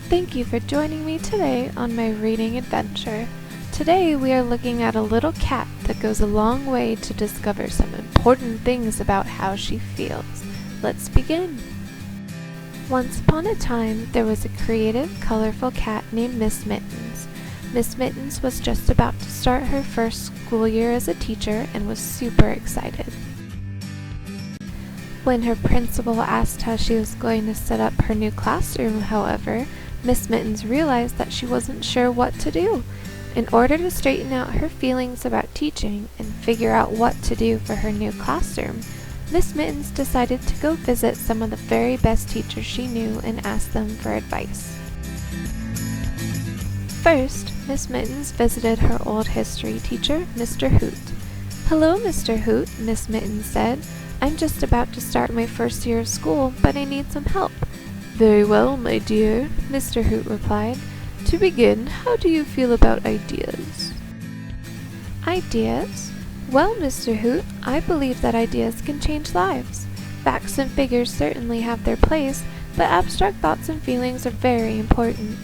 Thank you for joining me today on my reading adventure. Today we are looking at a little cat that goes a long way to discover some important things about how she feels. Let's begin. Once upon a time, there was a creative, colorful cat named Miss Mittens. Miss Mittens was just about to start her first school year as a teacher and was super excited. When her principal asked how she was going to set up her new classroom, however, Miss Mittens realized that she wasn't sure what to do. In order to straighten out her feelings about teaching and figure out what to do for her new classroom, Miss Mittens decided to go visit some of the very best teachers she knew and ask them for advice. First, Miss Mittens visited her old history teacher, Mr. Hoot. "Hello, Mr. Hoot," Miss Mittens said. "I'm just about to start my first year of school, but I need some help." "Very well, my dear," Mr. Hoot replied. "To begin, how do you feel about ideas?" "Ideas? Well, Mr. Hoot, I believe that ideas can change lives. Facts and figures certainly have their place, but abstract thoughts and feelings are very important."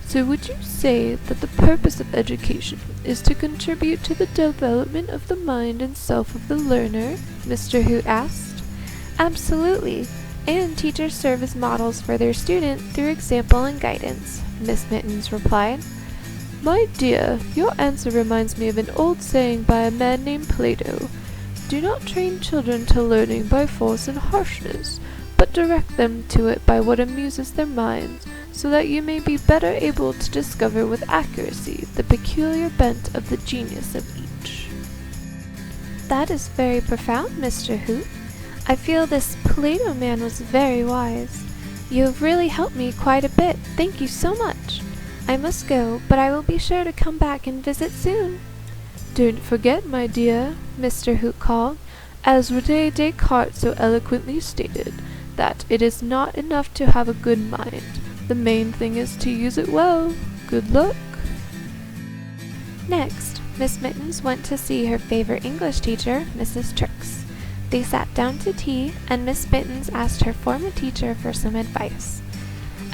"So would you say that the purpose of education is to contribute to the development of the mind and self of the learner?" Mr. Hoot asked. "Absolutely, and teachers serve as models for their student through example and guidance," Miss Mittens replied. "My dear, your answer reminds me of an old saying by a man named Plato. Do not train children to learning by force and harshness, but direct them to it by what amuses their minds, so that you may be better able to discover with accuracy the peculiar bent of the genius of each." "That is very profound, Mr. Hoot. I feel this Plato man was very wise. You have really helped me quite a bit. Thank you so much. I must go, but I will be sure to come back and visit soon." "Don't forget, my dear," Mr. Hoot called, "as Rene Descartes so eloquently stated, that it is not enough to have a good mind. The main thing is to use it well. Good luck." Next, Miss Mittens went to see her favorite English teacher, Mrs. Trix. They sat down to tea, and Miss Mittens asked her former teacher for some advice.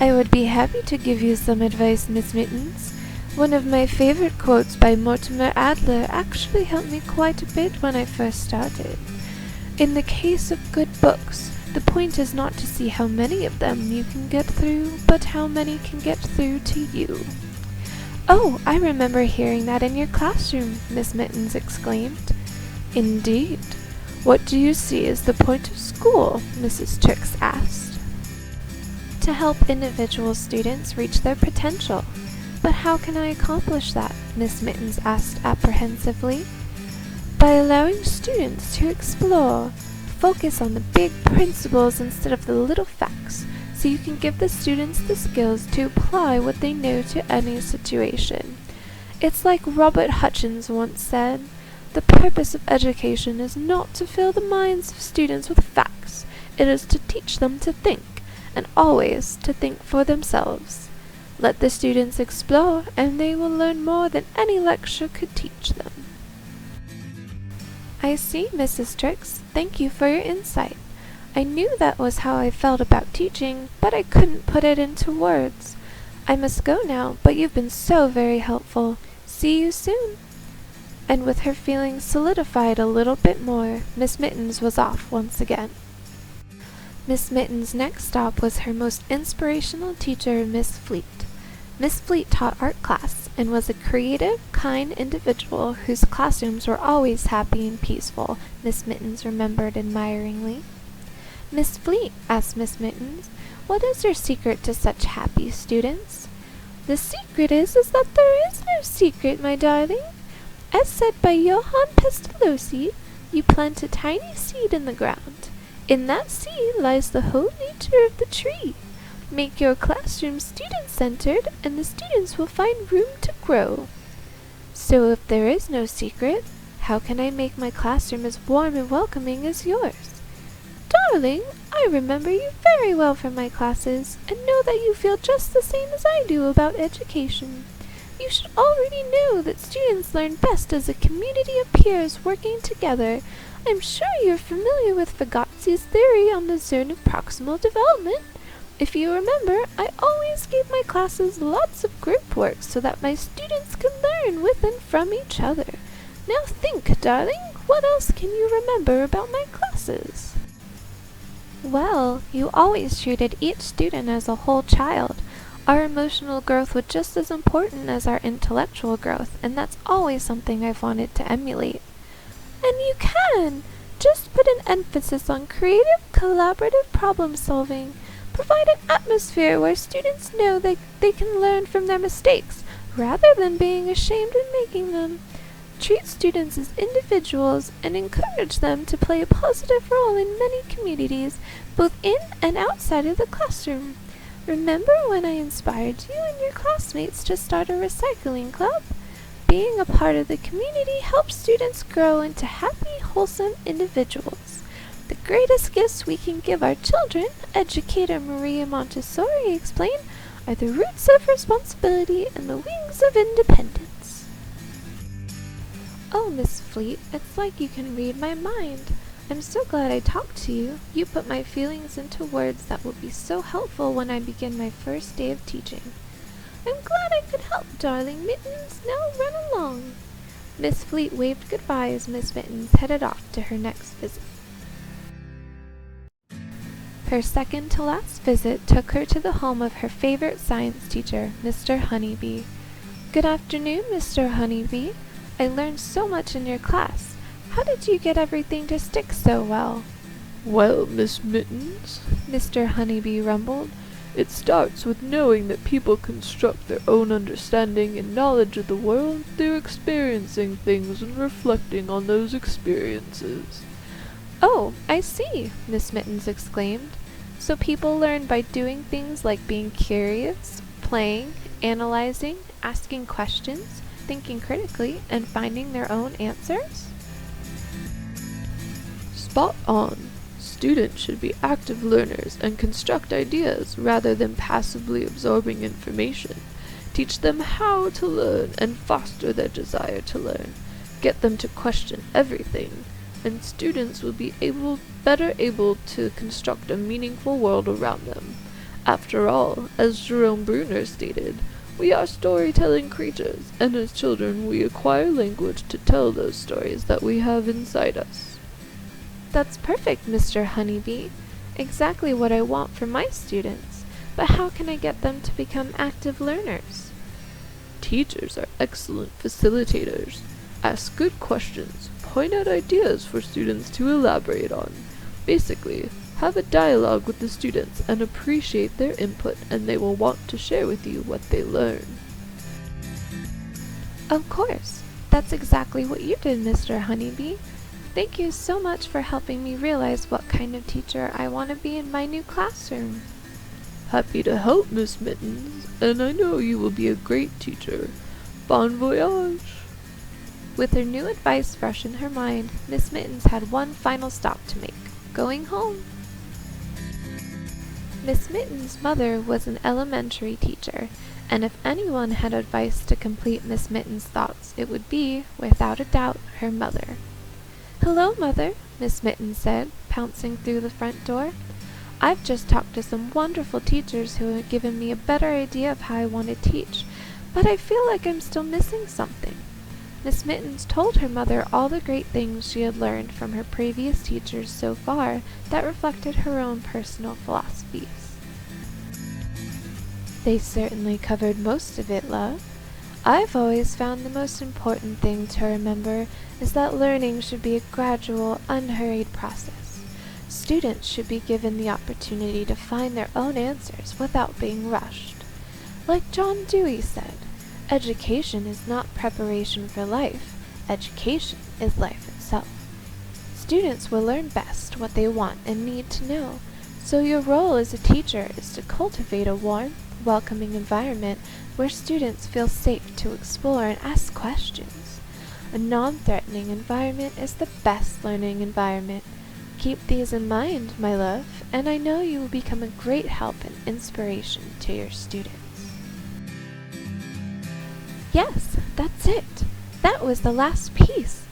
"I would be happy to give you some advice, Miss Mittens. One of my favorite quotes by Mortimer Adler actually helped me quite a bit when I first started. In the case of good books, the point is not to see how many of them you can get through, but how many can get through to you." "Oh, I remember hearing that in your classroom," Miss Mittens exclaimed. "Indeed. What do you see as the point of school?" Mrs. Trix asked. "To help individual students reach their potential. But how can I accomplish that?" Miss Mittens asked apprehensively. "By allowing students to explore. Focus on the big principles instead of the little facts, so you can give the students the skills to apply what they know to any situation. It's like Robert Hutchins once said, 'The purpose of education is not to fill the minds of students with facts. It is to teach them to think, and always to think for themselves. Let the students explore, and they will learn more than any lecture could teach them.'" "I see, Mrs. Trix. Thank you for your insight. I knew that was how I felt about teaching, but I couldn't put it into words. I must go now, but you've been so very helpful. See you soon." And with her feelings solidified a little bit more, Miss Mittens was off once again. Miss Mittens' next stop was her most inspirational teacher, Miss Fleet. Miss Fleet taught art class and was a creative, kind individual whose classrooms were always happy and peaceful, Miss Mittens remembered admiringly. "Miss Fleet," asked Miss Mittens, "what is your secret to such happy students?" "The secret is that there is no secret, my darling. As said by Johann Pestalozzi, you plant a tiny seed in the ground. In that seed lies the whole nature of the tree. Make your classroom student-centered, and the students will find room to grow." "So if there is no secret, how can I make my classroom as warm and welcoming as yours?" "Darling, I remember you very well from my classes, and know that you feel just the same as I do about education. You should already know that students learn best as a community of peers working together. I'm sure you're familiar with Vygotsky's theory on the zone of proximal development. If you remember, I always gave my classes lots of group work so that my students can learn with and from each other. Now think, darling, what else can you remember about my classes? Well, you always treated each student as a whole child. Our emotional growth was just as important as our intellectual growth, and that's always something I've wanted to emulate. And you can! Just put an emphasis on creative, collaborative problem solving. Provide an atmosphere where students know they can learn from their mistakes, rather than being ashamed in making them. Treat students as individuals and encourage them to play a positive role in many communities, both in and outside of the classroom. Remember when I inspired you and your classmates to start a recycling club? Being a part of the community helps students grow into happy, wholesome individuals. The greatest gifts we can give our children, educator Maria Montessori explained, are the roots of responsibility and the wings of independence. Oh, Miss Fleet, it's like you can read my mind. I'm so glad I talked to you. You put my feelings into words that will be so helpful when I begin my first day of teaching. I'm glad I could help, darling Mittens. Now run along. Miss Fleet waved goodbye as Miss Mittens headed off to her next visit. Her second to last visit took her to the home of her favorite science teacher, Mr. Honeybee. Good afternoon, Mr. Honeybee. I learned so much in your class. How did you get everything to stick so well? Well, Miss Mittens, Mr. Honeybee rumbled, it starts with knowing that people construct their own understanding and knowledge of the world through experiencing things and reflecting on those experiences. Oh, I see, Miss Mittens exclaimed. So people learn by doing things like being curious, playing, analyzing, asking questions, thinking critically, and finding their own answers? Spot on. Students should be active learners and construct ideas rather than passively absorbing information. Teach them how to learn and foster their desire to learn. Get them to question everything, and students will be better able to construct a meaningful world around them. After all, as Jerome Bruner stated, we are storytelling creatures, and as children we acquire language to tell those stories that we have inside us. That's perfect, Mr. Honeybee. Exactly what I want for my students. But how can I get them to become active learners? Teachers are excellent facilitators. Ask good questions. Point out ideas for students to elaborate on. Basically, have a dialogue with the students and appreciate their input, and they will want to share with you what they learn. Of course. That's exactly what you did, Mr. Honeybee. Thank you so much for helping me realize what kind of teacher I want to be in my new classroom. Happy to help, Miss Mittens, and I know you will be a great teacher. Bon voyage! With her new advice fresh in her mind, Miss Mittens had one final stop to make, going home. Miss Mittens' mother was an elementary teacher, and if anyone had advice to complete Miss Mittens' thoughts, it would be, without a doubt, her mother. Hello, Mother, Miss Mittens said, pouncing through the front door. I've just talked to some wonderful teachers who have given me a better idea of how I want to teach, but I feel like I'm still missing something. Miss Mittens told her mother all the great things she had learned from her previous teachers so far that reflected her own personal philosophies. They certainly covered most of it, love. I've always found the most important thing to remember is that learning should be a gradual, unhurried process. Students should be given the opportunity to find their own answers without being rushed. Like John Dewey said, education is not preparation for life, education is life itself. Students will learn best what they want and need to know, so your role as a teacher is to cultivate a warm, welcoming environment where students feel safe to explore and ask questions. A non-threatening environment is the best learning environment. Keep these in mind, my love, and I know you will become a great help and inspiration to your students. Yes, that's it. That was the last piece.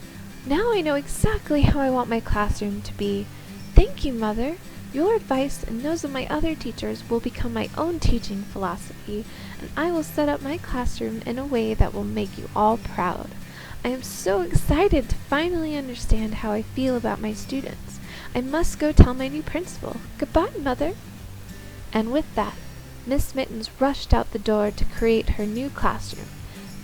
Now I know exactly how I want my classroom to be. Thank you, Mother. Your advice and those of my other teachers will become my own teaching philosophy, and I will set up my classroom in a way that will make you all proud. I am so excited to finally understand how I feel about my students. I must go tell my new principal. Goodbye, Mother." And with that, Miss Mittens rushed out the door to create her new classroom,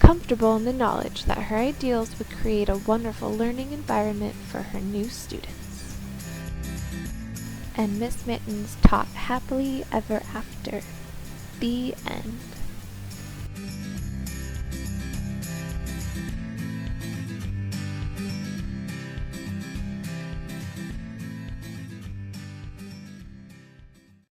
comfortable in the knowledge that her ideals would create a wonderful learning environment for her new students. And Miss Mittens taught happily ever after. The end.